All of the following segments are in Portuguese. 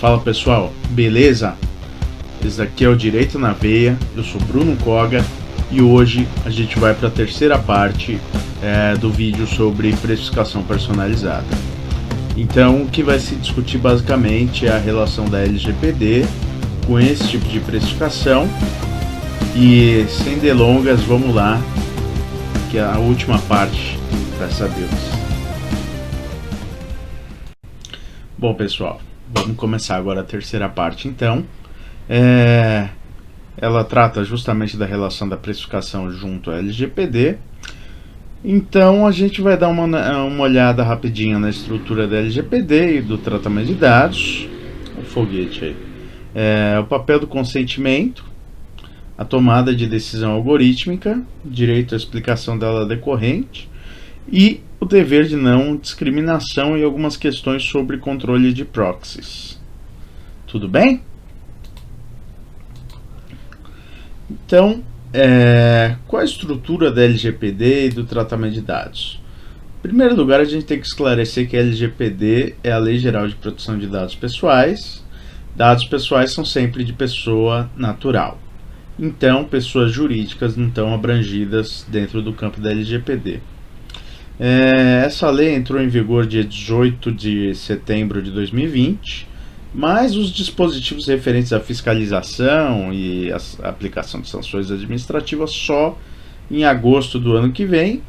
Fala pessoal, beleza? Esse aqui é o Direito na Veia, eu sou Bruno Koga e hoje a gente vai para a terceira parte do vídeo sobre precificação personalizada. Então o que vai se discutir basicamente é a relação da LGPD com esse tipo de precificação e sem delongas vamos lá, que é a última parte dessa deus. Bom pessoal, vamos começar agora a terceira parte então. Ela trata justamente da relação da precificação junto à LGPD. Então a gente vai dar uma olhada rapidinho na estrutura da LGPD e do tratamento de dados. O foguete aí. O papel do consentimento, a tomada de decisão algorítmica, direito à explicação dela decorrente e o dever de não discriminação e algumas questões sobre controle de proxies. Tudo bem? Então, qual a estrutura da LGPD e do tratamento de dados? Em primeiro lugar, a gente tem que esclarecer que a LGPD é a Lei Geral de Proteção de Dados Pessoais. Dados pessoais são sempre de pessoa natural. Então, pessoas jurídicas não estão abrangidas dentro do campo da LGPD. Essa lei entrou em vigor dia 18 de setembro de 2020, mas os dispositivos referentes à fiscalização e à aplicação de sanções administrativas só em agosto do ano que vem.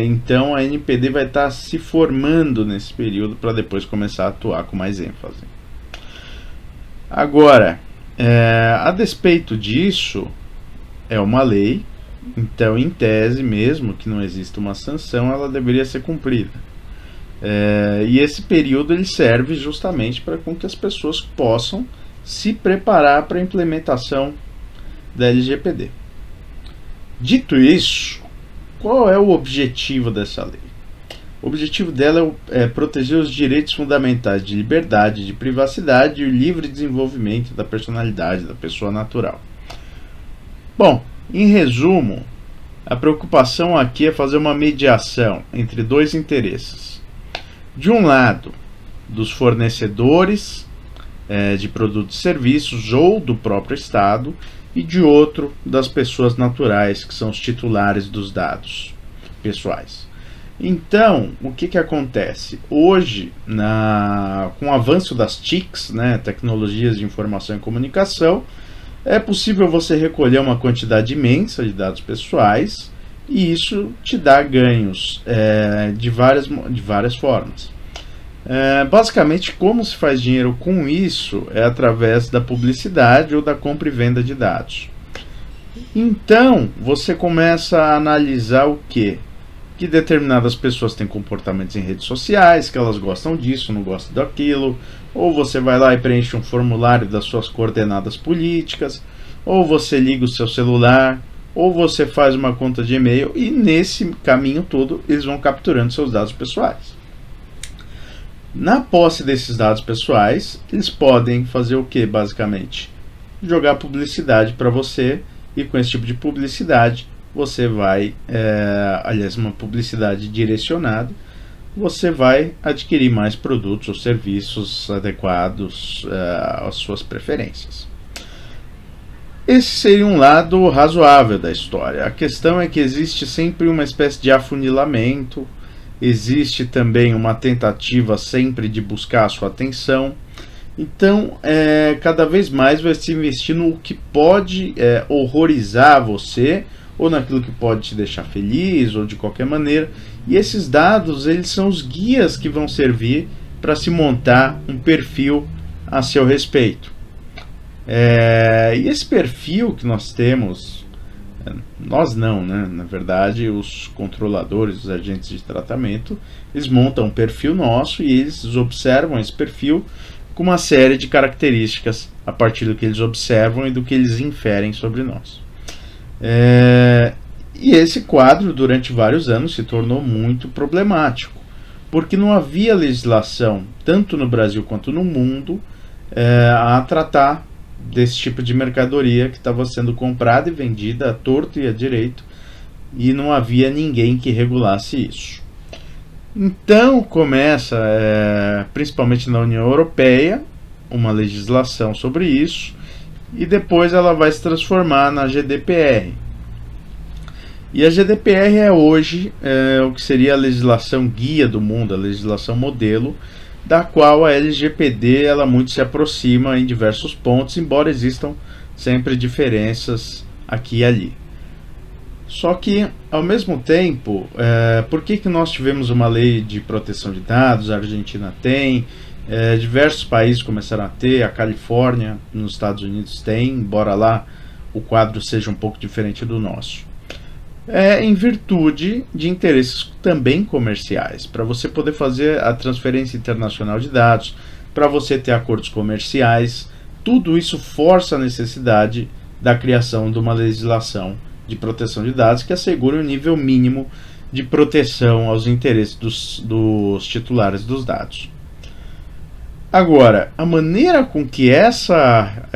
Então a NPD vai estar se formando nesse período para depois começar a atuar com mais ênfase. Agora, a despeito disso, é uma lei. Então, em tese, mesmo que não exista uma sanção, ela deveria ser cumprida. E esse período ele serve justamente para que as pessoas possam se preparar para a implementação da LGPD. Dito isso, qual é o objetivo dessa lei? O objetivo dela é proteger os direitos fundamentais de liberdade, de privacidade e o livre desenvolvimento da personalidade da pessoa natural. Bom, em resumo, a preocupação aqui é fazer uma mediação entre dois interesses. De um lado, dos fornecedores de produtos e serviços ou do próprio Estado, e de outro, das pessoas naturais, que são os titulares dos dados pessoais. Então, o que acontece? Hoje, com o avanço das TICs, tecnologias de informação e comunicação, é possível você recolher uma quantidade imensa de dados pessoais e isso te dá ganhos de várias formas. Basicamente, como se faz dinheiro com isso é através da publicidade ou da compra e venda de dados. Então, você começa a analisar o quê? Que determinadas pessoas têm comportamentos em redes sociais, que elas gostam disso, não gostam daquilo, ou você vai lá e preenche um formulário das suas coordenadas políticas, ou você liga o seu celular, ou você faz uma conta de e-mail, e nesse caminho todo eles vão capturando seus dados pessoais. Na posse desses dados pessoais, eles podem fazer o que basicamente? Jogar publicidade para você, e com esse tipo de publicidade você vai, aliás, uma publicidade direcionada, você vai adquirir mais produtos ou serviços adequados às suas preferências. Esse seria um lado razoável da história. A questão é que existe sempre uma espécie de afunilamento, existe também uma tentativa sempre de buscar a sua atenção. Então, cada vez mais vai se investir no que pode horrorizar você, ou naquilo que pode te deixar feliz, ou de qualquer maneira. E esses dados, eles são os guias que vão servir para se montar um perfil a seu respeito. E esse perfil que nós temos, nós não, na verdade, os controladores, os agentes de tratamento, eles montam um perfil nosso e eles observam esse perfil com uma série de características a partir do que eles observam e do que eles inferem sobre nós. E esse quadro, durante vários anos, se tornou muito problemático, porque não havia legislação, tanto no Brasil quanto no mundo, a tratar desse tipo de mercadoria que estava sendo comprada e vendida à torto e à direito, e não havia ninguém que regulasse isso. Então começa, principalmente na União Europeia, uma legislação sobre isso, e depois ela vai se transformar na GDPR. E a GDPR é hoje o que seria a legislação guia do mundo, a legislação modelo, da qual a LGPD ela muito se aproxima em diversos pontos, embora existam sempre diferenças aqui e ali. Só que, ao mesmo tempo, por que nós tivemos uma lei de proteção de dados? A Argentina tem, diversos países começaram a ter, a Califórnia, nos Estados Unidos tem, embora lá o quadro seja um pouco diferente do nosso. Em virtude de interesses também comerciais, para você poder fazer a transferência internacional de dados, para você ter acordos comerciais, tudo isso força a necessidade da criação de uma legislação de proteção de dados que assegure um nível mínimo de proteção aos interesses dos titulares dos dados. Agora, a maneira com que essa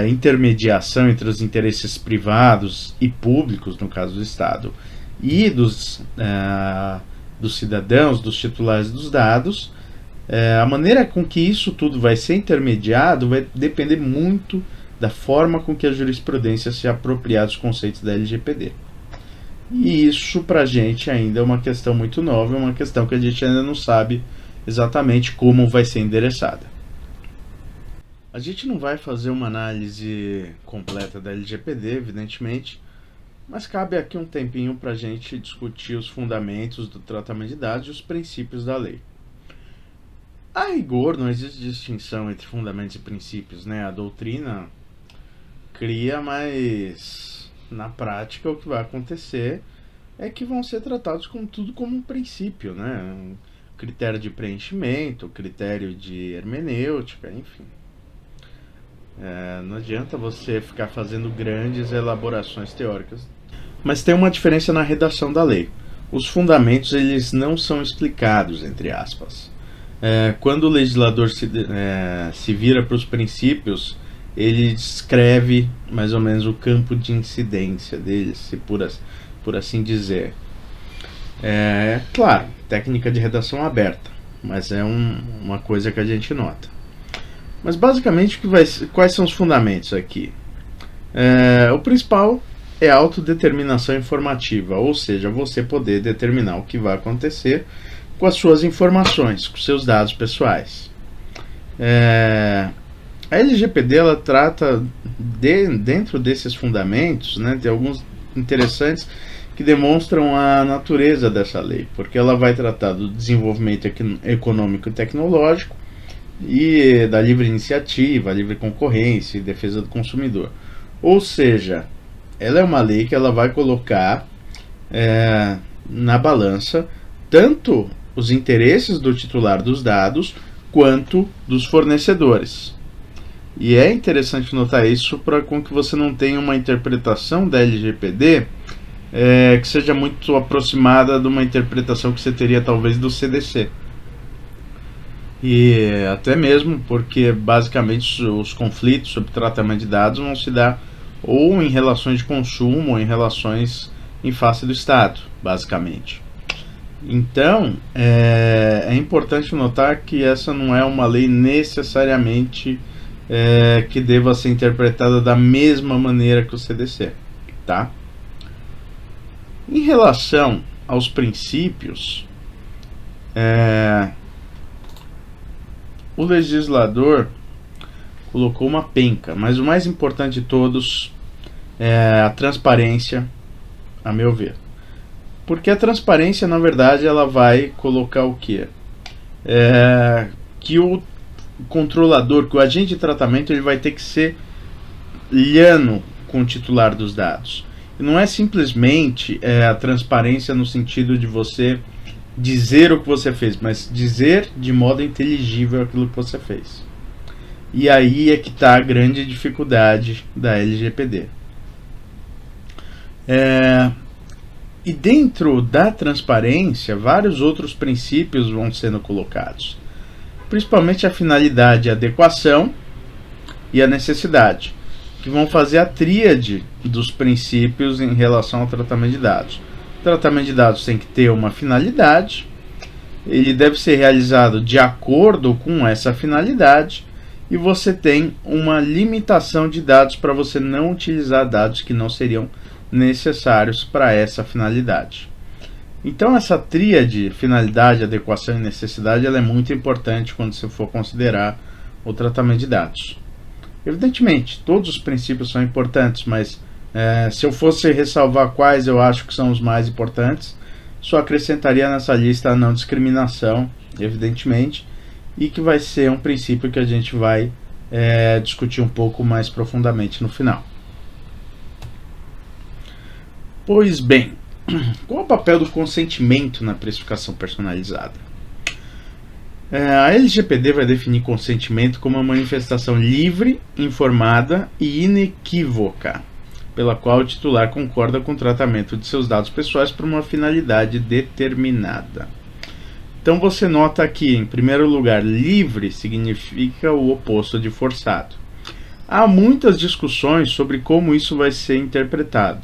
intermediação entre os interesses privados e públicos, no caso do Estado, e dos cidadãos, dos titulares dos dados, a maneira com que isso tudo vai ser intermediado vai depender muito da forma com que a jurisprudência se apropriar dos conceitos da LGPD. E isso, para a gente, ainda é uma questão muito nova, é uma questão que a gente ainda não sabe exatamente como vai ser endereçada. A gente não vai fazer uma análise completa da LGPD, evidentemente, mas cabe aqui um tempinho para a gente discutir os fundamentos do tratamento de dados e os princípios da lei. A rigor, não existe distinção entre fundamentos e princípios, né? A doutrina cria, mas na prática o que vai acontecer é que vão ser tratados tudo como um princípio, né? Critério de preenchimento, critério de hermenêutica, enfim. Não adianta você ficar fazendo grandes elaborações teóricas. Mas tem uma diferença na redação da lei. Os fundamentos eles não são explicados, entre aspas. Quando o legislador se vira para os princípios, ele descreve mais ou menos o campo de incidência deles, se por assim dizer. Claro, técnica de redação aberta, mas é uma coisa que a gente nota. Mas basicamente quais são os fundamentos aqui? O principal é a autodeterminação informativa, ou seja, você poder determinar o que vai acontecer com as suas informações, com seus dados pessoais. A LGPD ela trata dentro desses fundamentos, né, tem alguns interessantes que demonstram a natureza dessa lei, porque ela vai tratar do desenvolvimento econômico e tecnológico e da livre iniciativa, livre concorrência e defesa do consumidor. Ou seja, ela é uma lei que ela vai colocar na balança tanto os interesses do titular dos dados quanto dos fornecedores. E é interessante notar isso para com que você não tenha uma interpretação da LGPD que seja muito aproximada de uma interpretação que você teria talvez do CDC. E até mesmo porque basicamente os conflitos sobre tratamento de dados vão se dar ou em relações de consumo ou em relações em face do Estado, basicamente. Então, é importante notar que essa não é uma lei necessariamente que deva ser interpretada da mesma maneira que o CDC, tá? Em relação aos princípios, o legislador colocou uma penca, mas o mais importante de todos é a transparência, a meu ver. Porque a transparência, na verdade, ela vai colocar o quê? Que o controlador, que o agente de tratamento, ele vai ter que ser liano com o titular dos dados. E não é simplesmente a transparência no sentido de você dizer o que você fez, mas dizer de modo inteligível aquilo que você fez. E aí é que está a grande dificuldade da LGPD. E dentro da transparência, vários outros princípios vão sendo colocados. Principalmente a finalidade, a adequação e a necessidade, que vão fazer a tríade dos princípios em relação ao tratamento de dados. O tratamento de dados tem que ter uma finalidade, ele deve ser realizado de acordo com essa finalidade e você tem uma limitação de dados para você não utilizar dados que não seriam necessários para essa finalidade. Então essa tríade, finalidade, adequação e necessidade, ela é muito importante quando você for considerar o tratamento de dados. Evidentemente, todos os princípios são importantes, mas se eu fosse ressalvar quais eu acho que são os mais importantes, só acrescentaria nessa lista a não discriminação, evidentemente, e que vai ser um princípio que a gente vai discutir um pouco mais profundamente no final. Pois bem, qual é o papel do consentimento na precificação personalizada? A LGPD vai definir consentimento como uma manifestação livre, informada e inequívoca, pela qual o titular concorda com o tratamento de seus dados pessoais por uma finalidade determinada. Então você nota aqui, em primeiro lugar, livre significa o oposto de forçado. Há muitas discussões sobre como isso vai ser interpretado.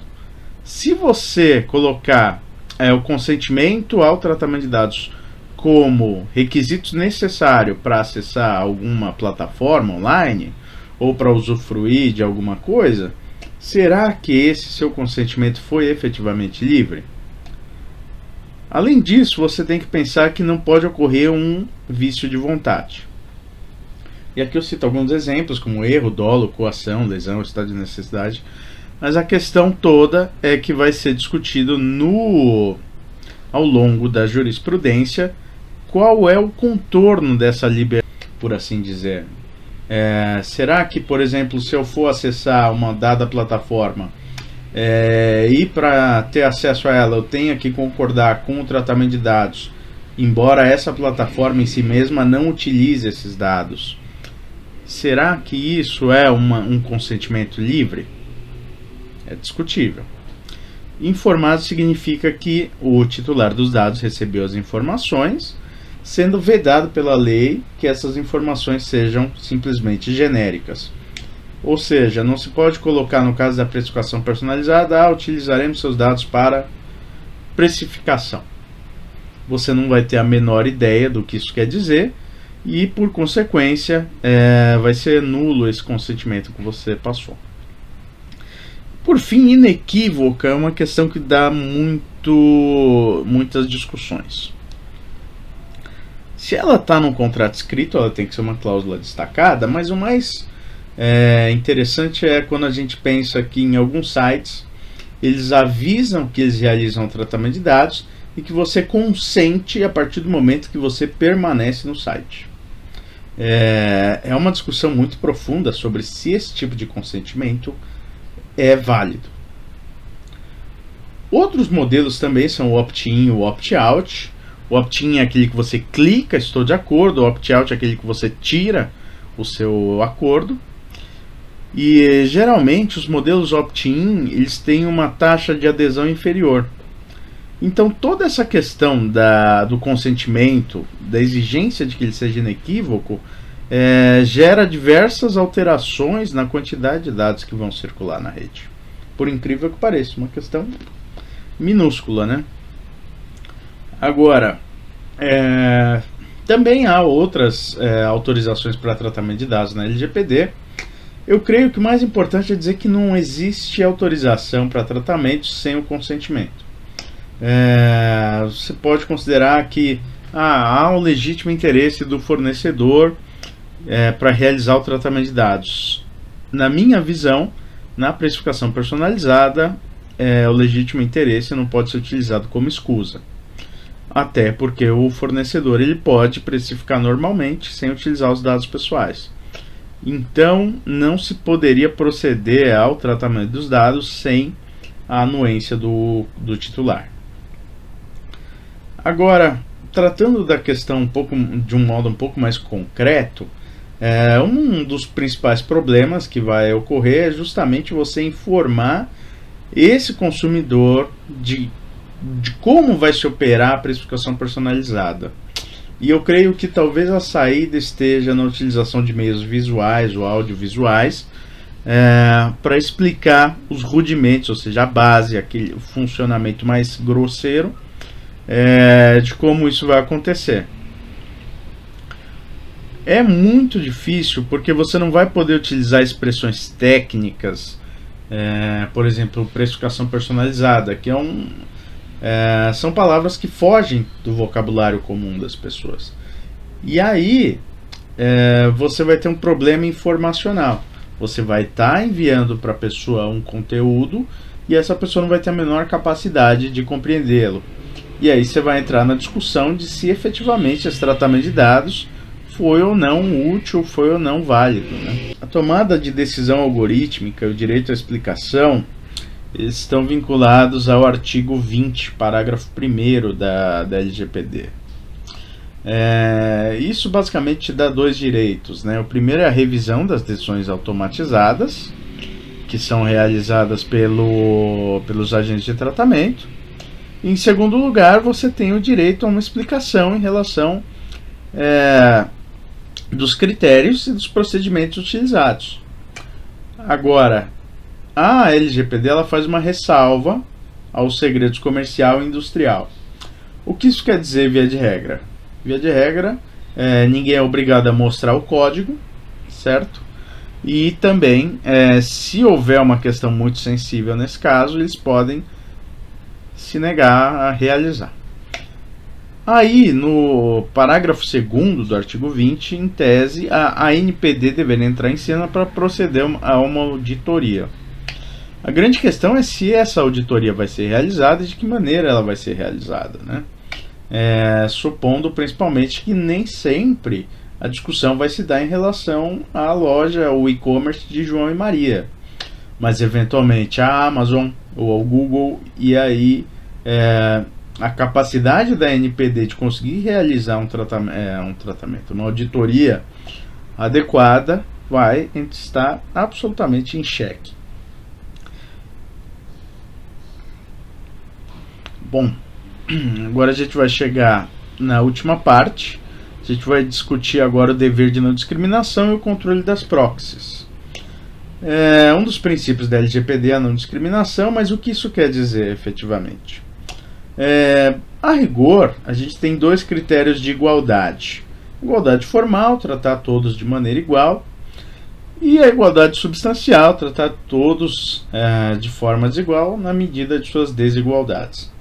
Se você colocar o consentimento ao tratamento de dados como requisito necessário para acessar alguma plataforma online ou para usufruir de alguma coisa, será que esse seu consentimento foi efetivamente livre? Além disso, você tem que pensar que não pode ocorrer um vício de vontade. E aqui eu cito alguns exemplos, como erro, dolo, coação, lesão, estado de necessidade. Mas a questão toda é que vai ser discutido ao longo da jurisprudência qual é o contorno dessa liberdade, por assim dizer. Será que, por exemplo, se eu for acessar uma dada plataforma e para ter acesso a ela eu tenho que concordar com o tratamento de dados, embora essa plataforma em si mesma não utilize esses dados? Será que isso é um consentimento livre? É discutível. Informado significa que o titular dos dados recebeu as informações, sendo vedado pela lei que essas informações sejam simplesmente genéricas. Ou seja, não se pode colocar no caso da precificação personalizada, utilizaremos seus dados para precificação. Você não vai ter a menor ideia do que isso quer dizer e, por consequência, vai ser nulo esse consentimento que você passou. Por fim, inequívoca é uma questão que dá muitas discussões. Se ela está num contrato escrito, ela tem que ser uma cláusula destacada, mas o mais interessante é quando a gente pensa que em alguns sites eles avisam que eles realizam o tratamento de dados e que você consente a partir do momento que você permanece no site. É uma discussão muito profunda sobre se esse tipo de consentimento é válido. Outros modelos também são o opt-in e o opt-out. O opt-in é aquele que você clica, estou de acordo. O opt-out é aquele que você tira o seu acordo. E geralmente os modelos opt-in eles têm uma taxa de adesão inferior. Então toda essa questão do consentimento, da exigência de que ele seja inequívoco, gera diversas alterações na quantidade de dados que vão circular na rede. Por incrível que pareça, uma questão minúscula, né? Agora, também há outras autorizações para tratamento de dados na LGPD. Eu creio que o mais importante é dizer que não existe autorização para tratamento sem o consentimento. Você pode considerar que há um legítimo interesse do fornecedor para realizar o tratamento de dados. Na minha visão, na precificação personalizada, o legítimo interesse não pode ser utilizado como escusa. Até porque o fornecedor ele pode precificar normalmente sem utilizar os dados pessoais. Então, não se poderia proceder ao tratamento dos dados sem a anuência do titular. Agora, tratando da questão de um modo um pouco mais concreto, um dos principais problemas que vai ocorrer é justamente você informar esse consumidor de como vai se operar a precificação personalizada. E eu creio que talvez a saída esteja na utilização de meios visuais ou audiovisuais para explicar os rudimentos, ou seja, a base, aquele funcionamento mais grosseiro de como isso vai acontecer. é muito difícil porque você não vai poder utilizar expressões técnicas, por exemplo, precificação personalizada, que são palavras que fogem do vocabulário comum das pessoas. E aí você vai ter um problema informacional. Você vai estar enviando para a pessoa um conteúdo e essa pessoa não vai ter a menor capacidade de compreendê-lo. E aí você vai entrar na discussão de se efetivamente esse tratamento de dados foi ou não útil, foi ou não válido, né? A tomada de decisão algorítmica e o direito à explicação estão vinculados ao artigo 20, parágrafo 1º da LGPD. Isso basicamente dá dois direitos, né? O primeiro é a revisão das decisões automatizadas, que são realizadas pelos agentes de tratamento. Em segundo lugar, você tem o direito a uma explicação em relação dos critérios e dos procedimentos utilizados. Agora, a LGPD ela faz uma ressalva aos segredos comercial e industrial. O que isso quer dizer via de regra? Via de regra, ninguém é obrigado a mostrar o código, certo? E também, se houver uma questão muito sensível nesse caso, eles podem se negar a realizar. Aí, no parágrafo 2º do artigo 20, em tese, a ANPD deveria entrar em cena para proceder a uma auditoria. A grande questão é se essa auditoria vai ser realizada e de que maneira ela vai ser realizada, né? Supondo principalmente que nem sempre a discussão vai se dar em relação à loja ou e-commerce de João e Maria, mas eventualmente a Amazon ou ao Google, e aí a capacidade da NPD de conseguir realizar um tratamento, uma auditoria adequada vai estar absolutamente em xeque. Bom, agora a gente vai chegar na última parte. A gente vai discutir agora o dever de não discriminação e o controle das proxies. Um dos princípios da LGPD é a não discriminação, mas o que isso quer dizer efetivamente? A rigor, a gente tem dois critérios de igualdade. Igualdade formal, tratar todos de maneira igual, e a igualdade substancial, tratar todos de forma desigual na medida de suas desigualdades.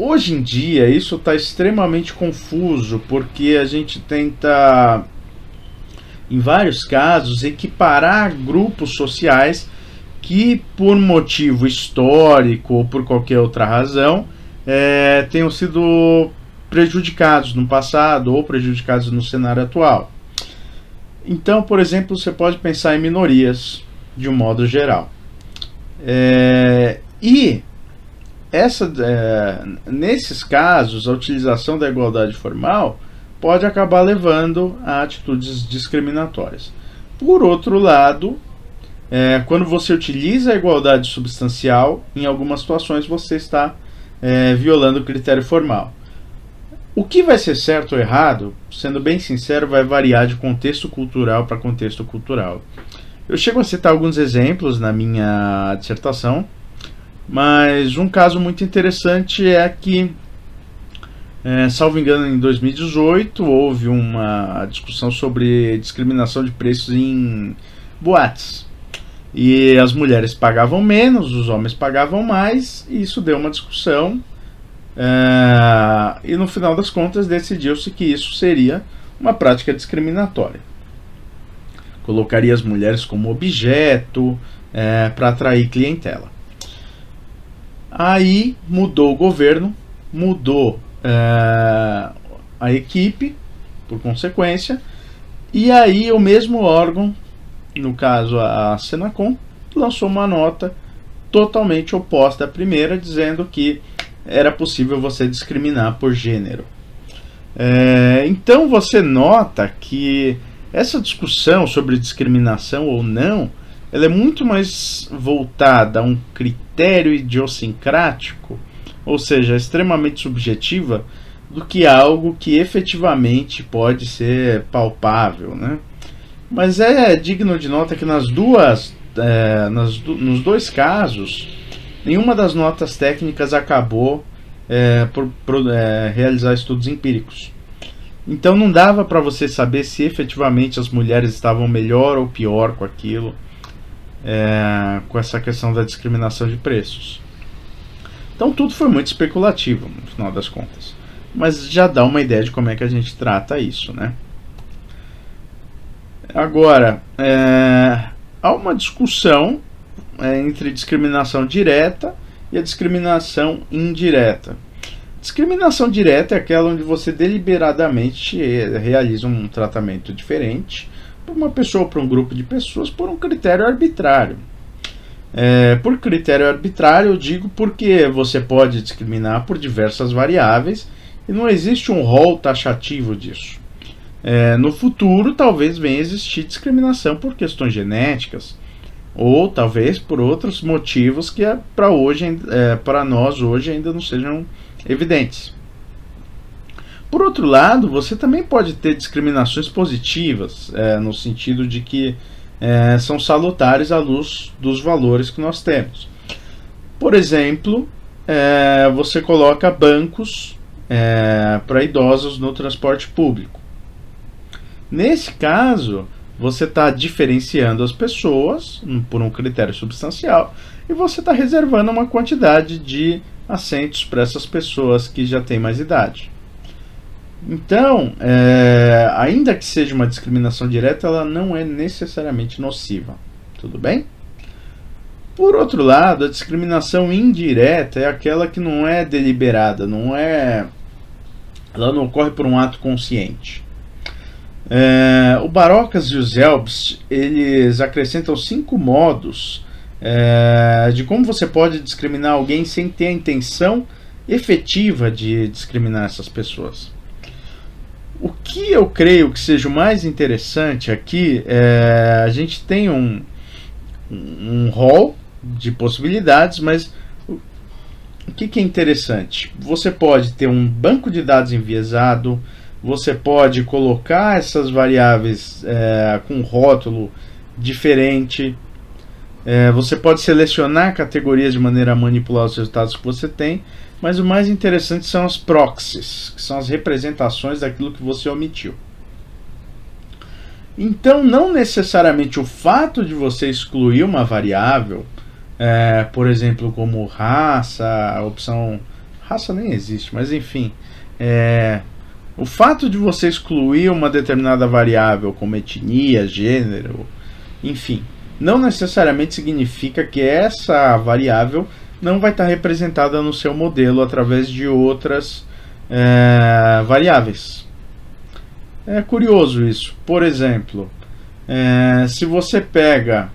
Hoje em dia isso está extremamente confuso, porque a gente tenta, em vários casos, equiparar grupos sociais que, por motivo histórico ou por qualquer outra razão, tenham sido prejudicados no passado ou prejudicados no cenário atual. Então, por exemplo, você pode pensar em minorias, de um modo geral. Nesses casos, a utilização da igualdade formal pode acabar levando a atitudes discriminatórias. Por outro lado, quando você utiliza a igualdade substancial, em algumas situações você está violando o critério formal. O que vai ser certo ou errado, sendo bem sincero, vai variar de contexto cultural para contexto cultural. Eu chego a citar alguns exemplos na minha dissertação, mas um caso muito interessante é que, salvo engano, em 2018 houve uma discussão sobre discriminação de preços em boates. E as mulheres pagavam menos, os homens pagavam mais, e isso deu uma discussão. E no final das contas decidiu-se que isso seria uma prática discriminatória. Colocaria as mulheres como objeto para atrair clientela. Aí mudou o governo, mudou a equipe, por consequência, e aí o mesmo órgão, no caso a Senacom, lançou uma nota totalmente oposta à primeira, dizendo que era possível você discriminar por gênero. Então você nota que essa discussão sobre discriminação ou não, ela é muito mais voltada a um critério idiosincrático, ou seja, extremamente subjetiva, do que algo que efetivamente pode ser palpável, né? Mas é digno de nota que nos dois casos, nenhuma das notas técnicas acabou por realizar estudos empíricos. Então não dava para você saber se efetivamente as mulheres estavam melhor ou pior com aquilo, com essa questão da discriminação de preços. Então tudo foi muito especulativo no final das contas, mas já dá uma ideia de como é que a gente trata isso, né? Agora, há uma discussão entre discriminação direta e a discriminação indireta. Discriminação direta é aquela onde você deliberadamente realiza um tratamento diferente para uma pessoa ou para um grupo de pessoas por um critério arbitrário. Por critério arbitrário eu digo porque você pode discriminar por diversas variáveis e não existe um rol taxativo disso. No futuro talvez venha a existir discriminação por questões genéticas ou talvez por outros motivos que para nós hoje ainda não sejam evidentes. Por outro lado, você também pode ter discriminações positivas, no sentido de que são salutares à luz dos valores que nós temos. Por exemplo, você coloca bancos para idosos no transporte público. Nesse caso, você está diferenciando as pessoas por um critério substancial e você está reservando uma quantidade de assentos para essas pessoas que já têm mais idade. Então, ainda que seja uma discriminação direta, ela não é necessariamente nociva. Tudo bem? Por outro lado, a discriminação indireta é aquela que não é deliberada, ela não ocorre por um ato consciente. O Barocas e o Zelbst, eles acrescentam 5 modos de como você pode discriminar alguém sem ter a intenção efetiva de discriminar essas pessoas. O que eu creio que seja o mais interessante aqui a gente tem um rol de possibilidades, mas o que é interessante? Você pode ter um banco de dados enviesado, você pode colocar essas variáveis com rótulo diferente, você pode selecionar categorias de maneira a manipular os resultados que você tem, mas o mais interessante são as proxies, que são as representações daquilo que você omitiu. Então, não necessariamente o fato de você excluir uma variável, por exemplo, como raça, a opção... Raça nem existe, mas enfim... O fato de você excluir uma determinada variável, como etnia, gênero, enfim, não necessariamente significa que essa variável não vai estar representada no seu modelo através de outras variáveis. É curioso isso. Por exemplo, se você pega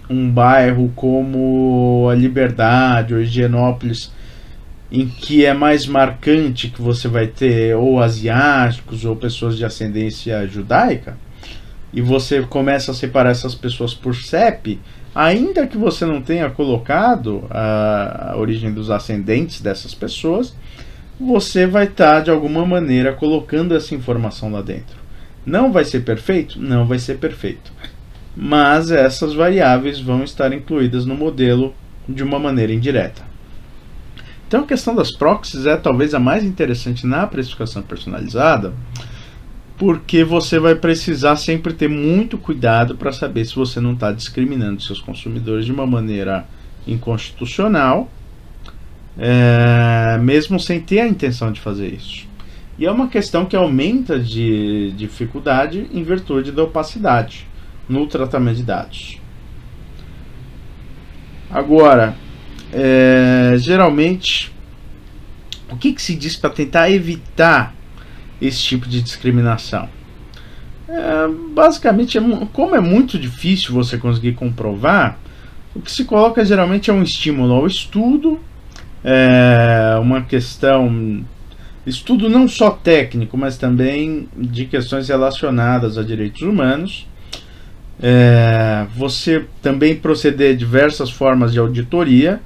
um bairro como a Liberdade ou Higienópolis, em que é mais marcante que você vai ter ou asiáticos ou pessoas de ascendência judaica, e você começa a separar essas pessoas por CEP, ainda que você não tenha colocado a origem dos ascendentes dessas pessoas, você vai estar de alguma maneira colocando essa informação lá dentro. Não vai ser perfeito? Não vai ser perfeito. Mas essas variáveis vão estar incluídas no modelo de uma maneira indireta. Então a questão das proxies é talvez a mais interessante na precificação personalizada, porque você vai precisar sempre ter muito cuidado para saber se você não está discriminando seus consumidores de uma maneira inconstitucional, mesmo sem ter a intenção de fazer isso. E é uma questão que aumenta de dificuldade em virtude da opacidade no tratamento de dados. Agora, geralmente, o que se diz para tentar evitar esse tipo de discriminação? Basicamente, como é muito difícil você conseguir comprovar, o que se coloca geralmente é um estímulo ao estudo, uma questão, estudo não só técnico, mas também de questões relacionadas a direitos humanos. Você também proceder diversas formas de auditoria,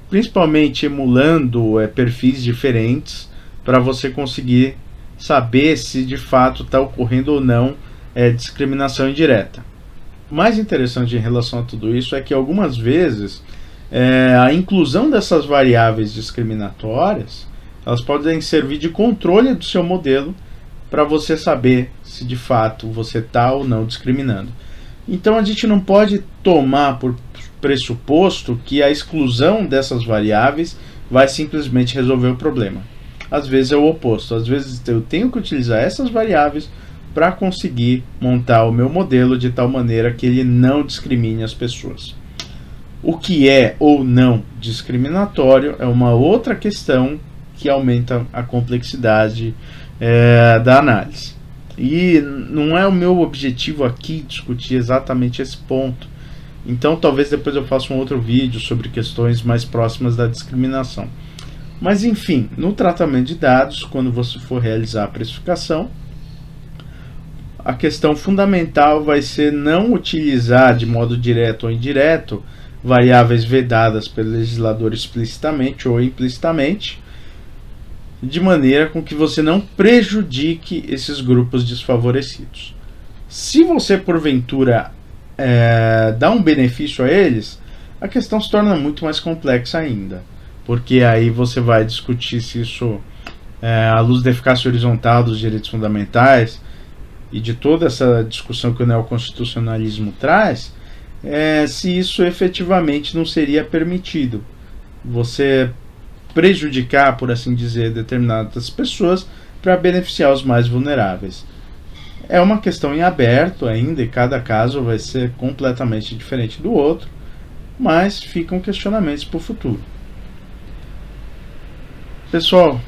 principalmente emulando perfis diferentes, para você conseguir saber se de fato está ocorrendo ou não discriminação indireta. O mais interessante em relação a tudo isso é que algumas vezes a inclusão dessas variáveis discriminatórias, elas podem servir de controle do seu modelo para você saber se de fato você está ou não discriminando. Então a gente não pode tomar por pressuposto que a exclusão dessas variáveis vai simplesmente resolver o problema. Às vezes é o oposto, às vezes eu tenho que utilizar essas variáveis para conseguir montar o meu modelo de tal maneira que ele não discrimine as pessoas. O que é ou não discriminatório é uma outra questão que aumenta a complexidade da análise. E não é o meu objetivo aqui discutir exatamente esse ponto. Então talvez depois eu faça um outro vídeo sobre questões mais próximas da discriminação. Mas enfim, no tratamento de dados, quando você for realizar a precificação, a questão fundamental vai ser não utilizar de modo direto ou indireto variáveis vedadas pelo legislador explicitamente ou implicitamente, de maneira com que você não prejudique esses grupos desfavorecidos. Se você porventura dá um benefício a eles, a questão se torna muito mais complexa ainda, porque aí você vai discutir se isso, à luz da eficácia horizontal dos direitos fundamentais e de toda essa discussão que o neoconstitucionalismo traz, se isso efetivamente não seria permitido. Você prejudicar, por assim dizer, determinadas pessoas para beneficiar os mais vulneráveis. É uma questão em aberto ainda, e cada caso vai ser completamente diferente do outro, mas ficam questionamentos para o futuro. Pessoal,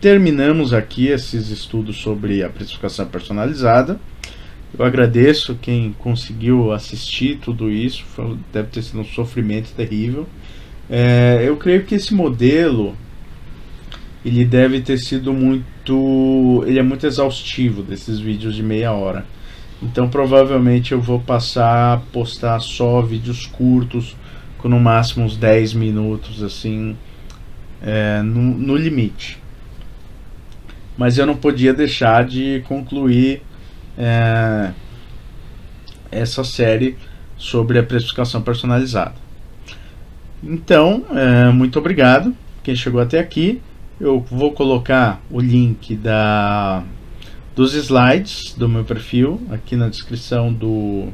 terminamos aqui esses estudos sobre a precificação personalizada. Eu agradeço quem conseguiu assistir tudo isso, deve ter sido um sofrimento terrível. Eu creio que esse modelo ele deve ter sido ele é muito exaustivo, desses vídeos de meia hora. Então provavelmente eu vou passar a postar só vídeos curtos, com no máximo uns 10 minutos, assim, no limite. Mas eu não podia deixar de concluir essa série sobre a precificação personalizada. Então, muito obrigado quem chegou até aqui. Eu vou colocar o link dos slides do meu perfil aqui na descrição do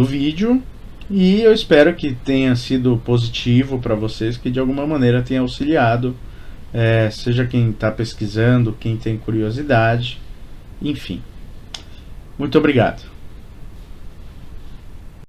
vídeo, e eu espero que tenha sido positivo para vocês, que de alguma maneira tenha auxiliado, seja quem está pesquisando, quem tem curiosidade, enfim. Muito obrigado.